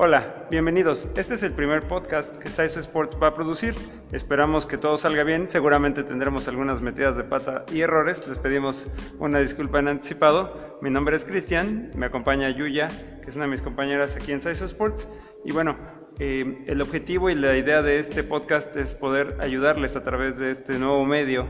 Hola, bienvenidos. Este es el primer podcast que Saizo Sports va a producir. Esperamos que todo salga bien. Seguramente tendremos algunas metidas de pata y errores. Les pedimos una disculpa en anticipado. Mi nombre es Cristian, me acompaña Yuya, que es una de mis compañeras aquí en Saizo Sports. Y bueno, el objetivo y la idea de este podcast es poder ayudarles a través de este nuevo medio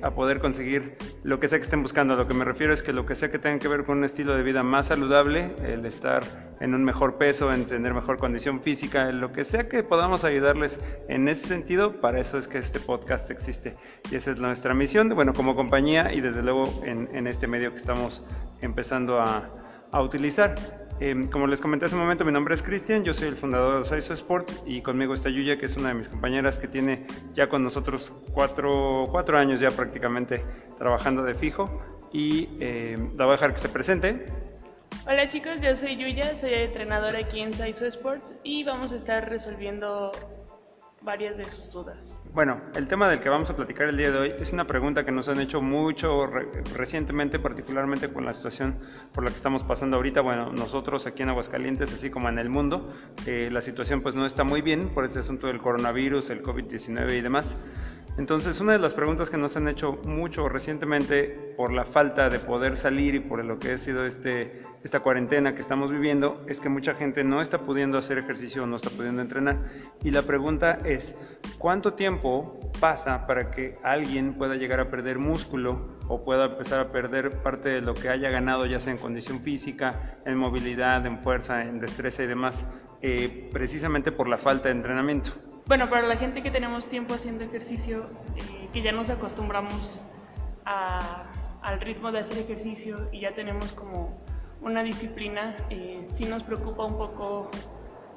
a poder conseguir lo que sea que estén buscando. A lo que me refiero es que lo que sea que tenga que ver con un estilo de vida más saludable, el estar en un mejor peso, en tener mejor condición física, lo que sea que podamos ayudarles en ese sentido, para eso es que este podcast existe. Y esa es nuestra misión, bueno, como compañía y desde luego en este medio que estamos empezando a utilizar. Como les comenté hace un momento, mi nombre es Cristian, yo soy el fundador de Saizo Sports y conmigo está Yuya, que es una de mis compañeras que tiene ya con nosotros cuatro años ya prácticamente trabajando de fijo, y la voy a dejar que se presente. Hola chicos, yo soy Yuya, soy entrenadora aquí en Saizo Sports y vamos a estar resolviendo varias de sus dudas. Bueno, el tema del que vamos a platicar el día de hoy es una pregunta que nos han hecho mucho recientemente, particularmente con la situación por la que estamos pasando ahorita. Bueno, nosotros aquí en Aguascalientes, así como en el mundo, la situación pues no está muy bien por este asunto del coronavirus, el COVID-19 y demás. Entonces, una de las preguntas que nos han hecho mucho recientemente por la falta de poder salir y por lo que ha sido esta cuarentena que estamos viviendo, es que mucha gente no está pudiendo hacer ejercicio, no está pudiendo entrenar. Y la pregunta es, ¿cuánto tiempo pasa para que alguien pueda llegar a perder músculo o pueda empezar a perder parte de lo que haya ganado, ya sea en condición física, en movilidad, en fuerza, en destreza y demás, precisamente por la falta de entrenamiento? Bueno, para la gente que tenemos tiempo haciendo ejercicio, que ya nos acostumbramos al ritmo de hacer ejercicio y ya tenemos como una disciplina, sí nos preocupa un poco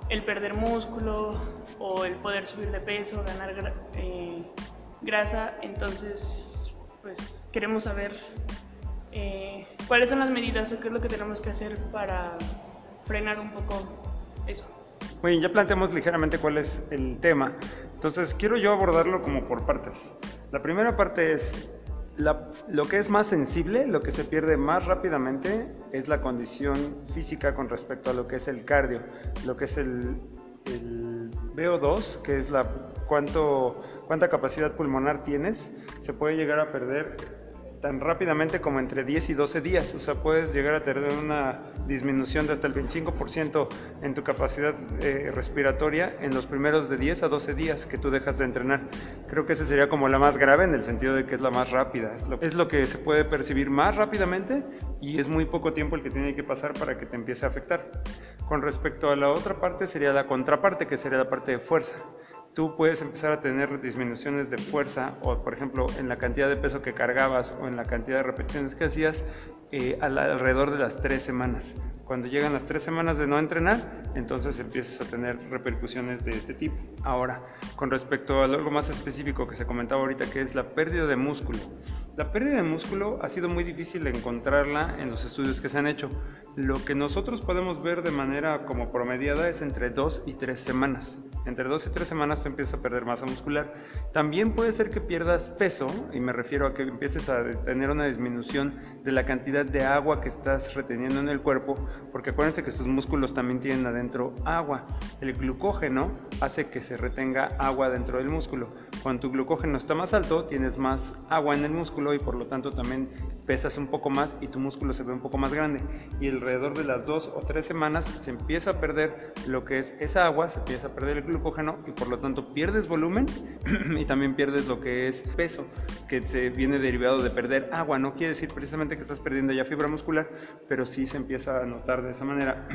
el perder músculo o el poder subir de peso, ganar grasa. Entonces, pues queremos saber cuáles son las medidas o qué es lo que tenemos que hacer para frenar un poco eso. Bueno, ya planteamos ligeramente cuál es el tema, entonces quiero yo abordarlo como por partes. La primera parte es lo que es más sensible, lo que se pierde más rápidamente es la condición física con respecto a lo que es el cardio, lo que es el VO2, que es cuánta capacidad pulmonar tienes, se puede llegar a perder tan rápidamente como entre 10 y 12 días, o sea, puedes llegar a tener una disminución de hasta el 25% en tu capacidad respiratoria en los primeros de 10 a 12 días que tú dejas de entrenar. Creo que esa sería como la más grave en el sentido de que es la más rápida, es lo que se puede percibir más rápidamente y es muy poco tiempo el que tiene que pasar para que te empiece a afectar. Con respecto a la otra parte sería la contraparte, que sería la parte de fuerza. Tú puedes empezar a tener disminuciones de fuerza o, por ejemplo, en la cantidad de peso que cargabas o en la cantidad de repeticiones que hacías alrededor de las 3 semanas. Cuando llegan las 3 semanas de no entrenar, entonces empiezas a tener repercusiones de este tipo. Ahora, con respecto a algo más específico que se comentaba ahorita, que es la pérdida de músculo. La pérdida de músculo ha sido muy difícil encontrarla en los estudios que se han hecho. Lo que nosotros podemos ver de manera como promediada es entre 2 y 3 semanas. Entre 2 y 3 semanas tú empiezas a perder masa muscular. También puede ser que pierdas peso, y me refiero a que empieces a tener una disminución de la cantidad de agua que estás reteniendo en el cuerpo, porque acuérdense que sus músculos también tienen adentro agua. El glucógeno hace que se retenga agua dentro del músculo. Cuando tu glucógeno está más alto, tienes más agua en el músculo y por lo tanto también pesas un poco más y tu músculo se ve un poco más grande. Y alrededor de las 2 o 3 semanas se empieza a perder lo que es esa agua, se empieza a perder el glucógeno y por lo tanto pierdes volumen y también pierdes lo que es peso, que se viene derivado de perder agua. No quiere decir precisamente que estás perdiendo ya fibra muscular, pero sí se empieza a notar de esa manera.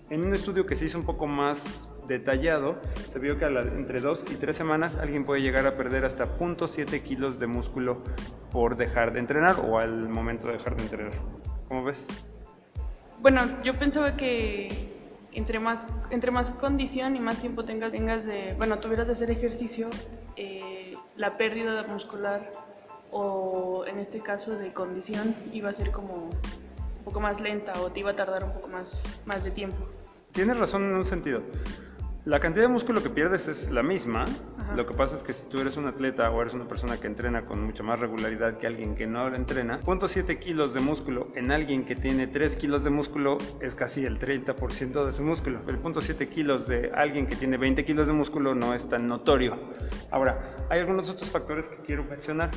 En un estudio que se hizo un poco más detallado, se vio que entre 2 y 3 semanas alguien puede llegar a perder hasta 0.7 kilos de músculo por dejar de entrenar o al momento de dejar de entrenar. ¿Cómo ves? Bueno, yo pensaba que entre más condición y más tiempo tuvieras de hacer ejercicio, la pérdida muscular o en este caso de condición iba a ser como un poco más lenta o te iba a tardar un poco más de tiempo. Tienes razón en un sentido. La cantidad de músculo que pierdes es la misma. Ajá. Lo que pasa es que si tú eres un atleta o eres una persona que entrena con mucha más regularidad que alguien que no entrena, 0.7 kilos de músculo en alguien que tiene 3 kilos de músculo es casi el 30% de su músculo. El 0.7 kilos de alguien que tiene 20 kilos de músculo no es tan notorio. Ahora, hay algunos otros factores que quiero mencionar.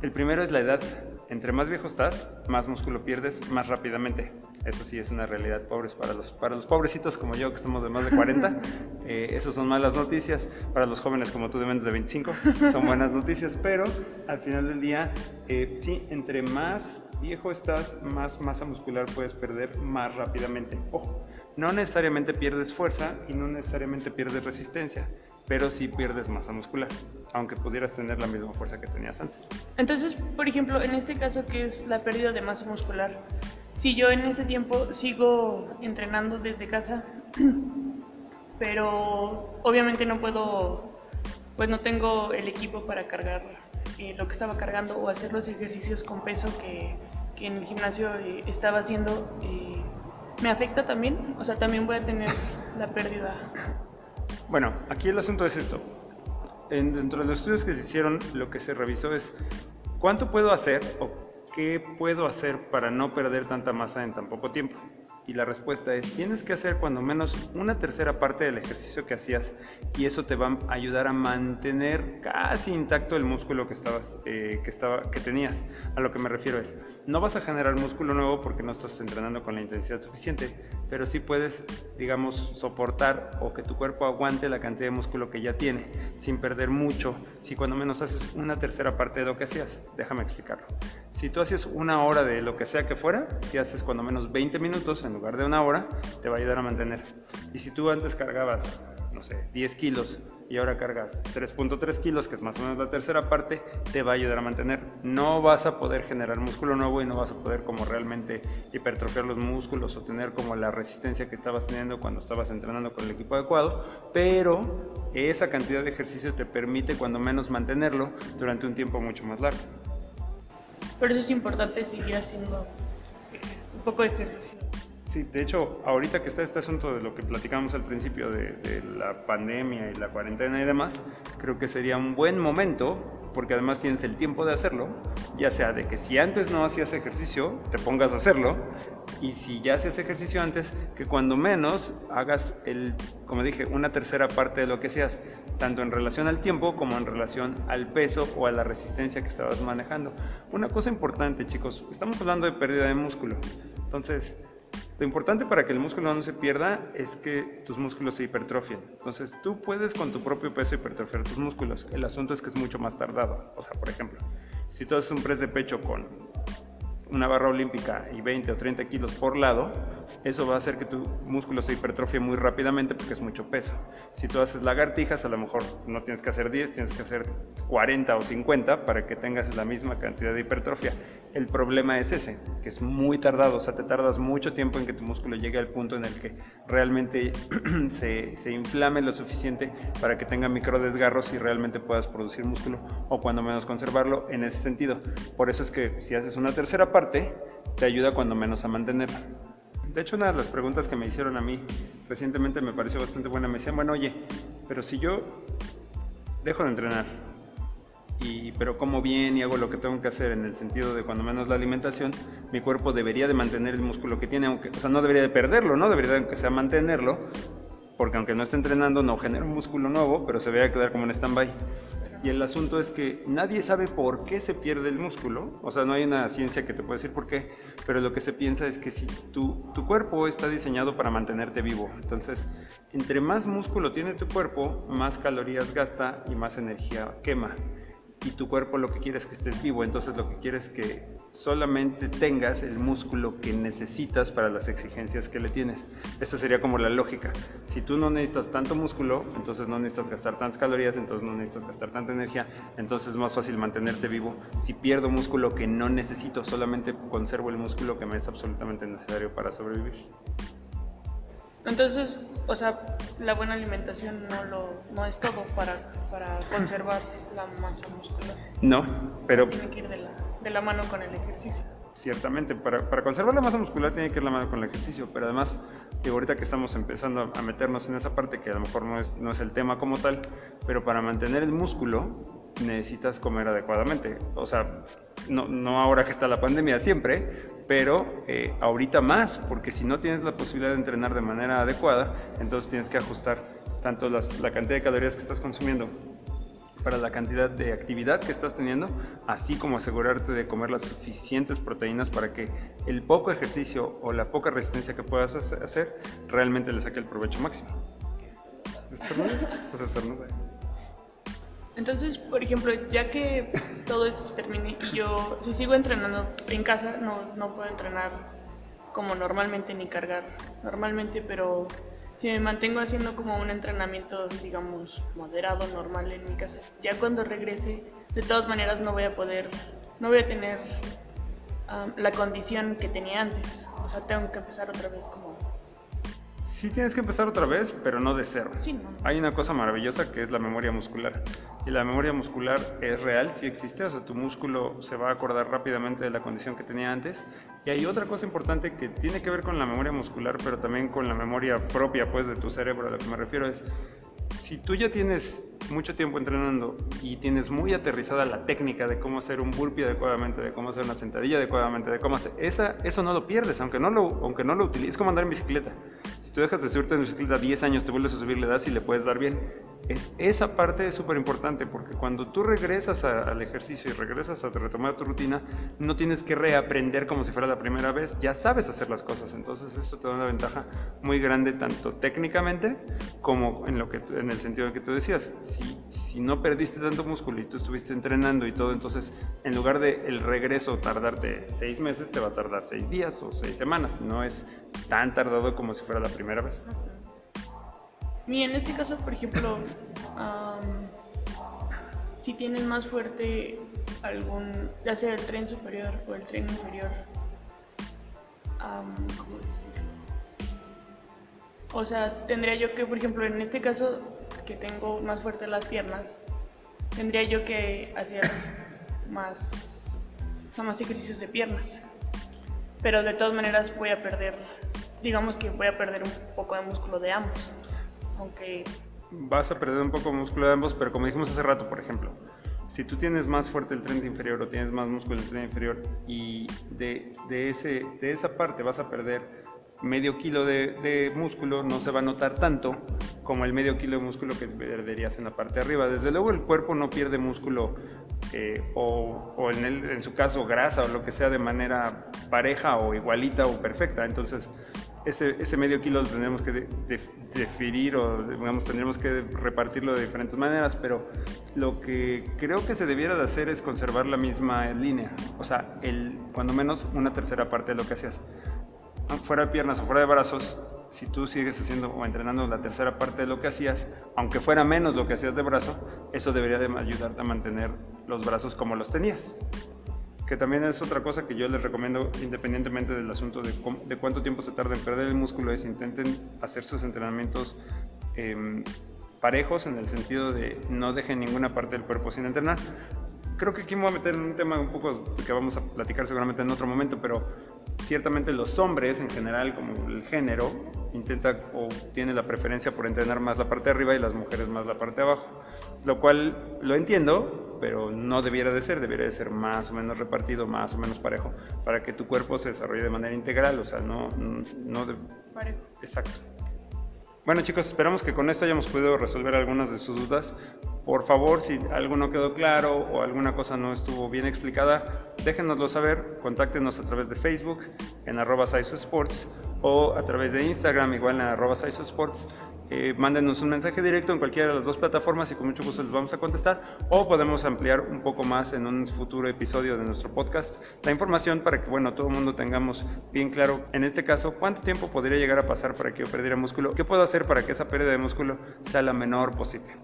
El primero es la edad. Entre más viejo estás, más músculo pierdes más rápidamente. Eso sí es una realidad, pobres para los pobrecitos como yo, que estamos de más de 40. Eso son malas noticias. Para los jóvenes como tú de menos de 25 son buenas noticias, pero al final del día, sí, entre más viejo estás, más masa muscular puedes perder más rápidamente. Ojo, no necesariamente pierdes fuerza y no necesariamente pierdes resistencia, pero sí pierdes masa muscular, aunque pudieras tener la misma fuerza que tenías antes. Entonces, por ejemplo, en este caso que es la pérdida de masa muscular, si yo en este tiempo sigo entrenando desde casa, pero obviamente no puedo, pues no tengo el equipo para cargar lo que estaba cargando o hacer los ejercicios con peso que en el gimnasio estaba haciendo, ¿me afecta también? O sea, también voy a tener la pérdida. Bueno, aquí el asunto es esto. Dentro de los estudios que se hicieron, lo que se revisó es cuánto puedo hacer o qué puedo hacer para no perder tanta masa en tan poco tiempo. Y la respuesta es, tienes que hacer cuando menos una tercera parte del ejercicio que hacías y eso te va a ayudar a mantener casi intacto el músculo que tenías. A lo que me refiero es, no vas a generar músculo nuevo porque no estás entrenando con la intensidad suficiente, pero sí puedes, digamos, soportar o que tu cuerpo aguante la cantidad de músculo que ya tiene sin perder mucho si cuando menos haces una tercera parte de lo que hacías. Déjame explicarlo. Si tú haces una hora de lo que sea que fuera, si haces cuando menos 20 minutos en lugar de una hora, te va a ayudar a mantener. Y si tú antes cargabas, no sé, 10 kilos y ahora cargas 3.3 kilos, que es más o menos la tercera parte, te va a ayudar a mantener. No vas a poder generar músculo nuevo y no vas a poder como realmente hipertrofiar los músculos o tener como la resistencia que estabas teniendo cuando estabas entrenando con el equipo adecuado, pero esa cantidad de ejercicio te permite cuando menos mantenerlo durante un tiempo mucho más largo. Por eso es importante seguir haciendo un poco de ejercicio. Sí, de hecho, ahorita que está este asunto de lo que platicamos al principio de la pandemia y la cuarentena y demás, creo que sería un buen momento, porque además tienes el tiempo de hacerlo, ya sea de que si antes no hacías ejercicio, te pongas a hacerlo, y si ya hacías ejercicio antes, que cuando menos hagas, como dije, una tercera parte de lo que hacías, tanto en relación al tiempo como en relación al peso o a la resistencia que estabas manejando. Una cosa importante, chicos, estamos hablando de pérdida de músculo, entonces lo importante para que el músculo no se pierda es que tus músculos se hipertrofien. Entonces tú puedes con tu propio peso hipertrofiar tus músculos. El asunto es que es mucho más tardado. O sea, por ejemplo, si tú haces un press de pecho con una barra olímpica y 20 o 30 kilos por lado, eso va a hacer que tu músculo se hipertrofie muy rápidamente porque es mucho peso. Si tú haces lagartijas, a lo mejor no tienes que hacer 10, tienes que hacer 40 o 50 para que tengas la misma cantidad de hipertrofia. El problema es ese, que es muy tardado, o sea, te tardas mucho tiempo en que tu músculo llegue al punto en el que realmente se inflame lo suficiente para que tenga microdesgarros y realmente puedas producir músculo o cuando menos conservarlo en ese sentido. Por eso es que si haces una tercera parte, te ayuda cuando menos a mantenerlo. De hecho, una de las preguntas que me hicieron a mí recientemente me pareció bastante buena. Me decían, bueno, oye, pero si yo dejo de entrenar, pero como bien y hago lo que tengo que hacer en el sentido de cuando menos la alimentación, mi cuerpo debería de mantener el músculo que tiene, o sea, no debería de perderlo, ¿no? Debería de, aunque sea, mantenerlo, porque aunque no esté entrenando, no genera un músculo nuevo, pero se debería quedar como en stand-by. Y el asunto es que nadie sabe por qué se pierde el músculo, o sea, no hay una ciencia que te pueda decir por qué, pero lo que se piensa es que si tu cuerpo está diseñado para mantenerte vivo, entonces, entre más músculo tiene tu cuerpo, más calorías gasta y más energía quema. Y tu cuerpo lo que quiere es que estés vivo, entonces lo que quiere es que solamente tengas el músculo que necesitas para las exigencias que le tienes. Esa sería como la lógica. Si tú no necesitas tanto músculo, entonces no necesitas gastar tantas calorías, entonces no necesitas gastar tanta energía, entonces es más fácil mantenerte vivo. Si pierdo músculo que no necesito, solamente conservo el músculo que me es absolutamente necesario para sobrevivir. Entonces, o sea, la buena alimentación no es todo para conservar la masa muscular. No, pero tiene que ir de la mano con el ejercicio. Ciertamente, para conservar la masa muscular tiene que ir la mano con el ejercicio, pero además, digo, ahorita que estamos empezando a meternos en esa parte, que a lo mejor no es el tema como tal, pero para mantener el músculo necesitas comer adecuadamente. O sea, no ahora que está la pandemia, siempre, pero ahorita más, porque si no tienes la posibilidad de entrenar de manera adecuada, entonces tienes que ajustar tanto la cantidad de calorías que estás consumiendo para la cantidad de actividad que estás teniendo, así como asegurarte de comer las suficientes proteínas para que el poco ejercicio o la poca resistencia que puedas hacer realmente le saque el provecho máximo. ¿Estornuda? Pues estornuda. Entonces, por ejemplo, ya que todo esto se termine y yo, si sigo entrenando en casa, no puedo entrenar como normalmente ni cargar normalmente, pero si me mantengo haciendo como un entrenamiento, digamos, moderado, normal en mi casa, ya cuando regrese, de todas maneras no voy a tener la condición que tenía antes. O sea, tengo que empezar otra vez como... Sí tienes que empezar otra vez, pero no de cero. Sí, no. Hay una cosa maravillosa que es la memoria muscular. Y la memoria muscular es real, sí existe, o sea, tu músculo se va a acordar rápidamente de la condición que tenía antes. Y hay otra cosa importante que tiene que ver con la memoria muscular, pero también con la memoria propia, pues, de tu cerebro. A lo que me refiero es, si tú ya tienes mucho tiempo entrenando y tienes muy aterrizada la técnica de cómo hacer un burpee adecuadamente, de cómo hacer una sentadilla adecuadamente, de cómo hacer eso no lo pierdes, aunque no lo utilices. Es como andar en bicicleta. Si tú dejas de subirte en bicicleta 10 años, te vuelves a subir, le das y le puedes dar bien. Esa parte es súper importante, porque cuando tú regresas al ejercicio y regresas a retomar tu rutina, no tienes que reaprender como si fuera la primera vez, ya sabes hacer las cosas. Entonces eso te da una ventaja muy grande, tanto técnicamente como en el sentido de que tú decías. Si no perdiste tanto músculo y tú estuviste entrenando y todo, entonces en lugar de el regreso tardarte 6 meses, te va a tardar 6 días o 6 semanas. No es tan tardado como si fuera la primera vez. Y en este caso, por ejemplo, si tienes más fuerte ya sea el tren superior o el tren inferior, ¿cómo decirlo? O sea, tendría yo que, por ejemplo, en este caso, que tengo más fuerte las piernas, tendría yo que hacer más ejercicios de piernas. Pero de todas maneras digamos que voy a perder un poco de músculo de ambos. Aunque... Vas a perder un poco de músculo de ambos, pero como dijimos hace rato, por ejemplo, si tú tienes más fuerte el tren inferior o tienes más músculo en el tren inferior y de esa parte vas a perder medio kilo de músculo, no se va a notar tanto como el medio kilo de músculo que perderías en la parte de arriba. Desde luego el cuerpo no pierde músculo o en su caso grasa o lo que sea de manera pareja o igualita o perfecta. Entonces ese medio kilo lo tendremos que diferir o digamos tendremos que repartirlo de diferentes maneras, pero lo que creo que se debiera de hacer es conservar la misma línea, o sea, cuando menos una tercera parte de lo que hacías. Fuera de piernas o fuera de brazos, si tú sigues haciendo o entrenando la tercera parte de lo que hacías, aunque fuera menos lo que hacías de brazo, eso debería de ayudarte a mantener los brazos como los tenías. Que también es otra cosa que yo les recomiendo, independientemente del asunto de cuánto tiempo se tarda en perder el músculo, es intenten hacer sus entrenamientos parejos, en el sentido de no dejen ninguna parte del cuerpo sin entrenar. Creo que aquí me voy a meter en un tema un poco que vamos a platicar seguramente en otro momento, pero ciertamente los hombres en general, como el género, intenta o tiene la preferencia por entrenar más la parte de arriba y las mujeres más la parte de abajo, lo cual lo entiendo, pero no debiera de ser más o menos repartido, más o menos parejo, para que tu cuerpo se desarrolle de manera integral, o sea, no parejo. Exacto. Bueno, chicos, esperamos que con esto hayamos podido resolver algunas de sus dudas. Por favor, si algo no quedó claro o alguna cosa no estuvo bien explicada, déjenoslo saber, contáctenos a través de Facebook en @SaisoSports o a través de Instagram igual en @SaisoSports. Mándenos un mensaje directo en cualquiera de las dos plataformas y con mucho gusto les vamos a contestar, o podemos ampliar un poco más en un futuro episodio de nuestro podcast la información para que, bueno, todo el mundo tengamos bien claro, en este caso, cuánto tiempo podría llegar a pasar para que yo perdiera músculo, qué puedo hacer para que esa pérdida de músculo sea la menor posible.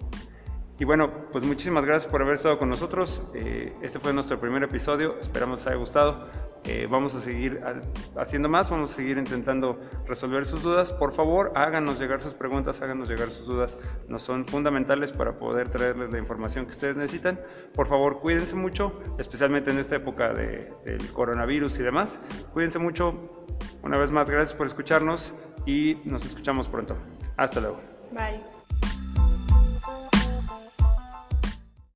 Y bueno, pues muchísimas gracias por haber estado con nosotros. Este fue nuestro primer episodio, esperamos les haya gustado. Vamos a seguir haciendo más, vamos a seguir intentando resolver sus dudas. Por favor, háganos llegar sus preguntas, háganos llegar sus dudas, nos son fundamentales para poder traerles la información que ustedes necesitan. Por favor, cuídense mucho, especialmente en esta época del coronavirus y demás. Cuídense mucho. Una vez más, gracias por escucharnos y nos escuchamos pronto. Hasta luego. Bye.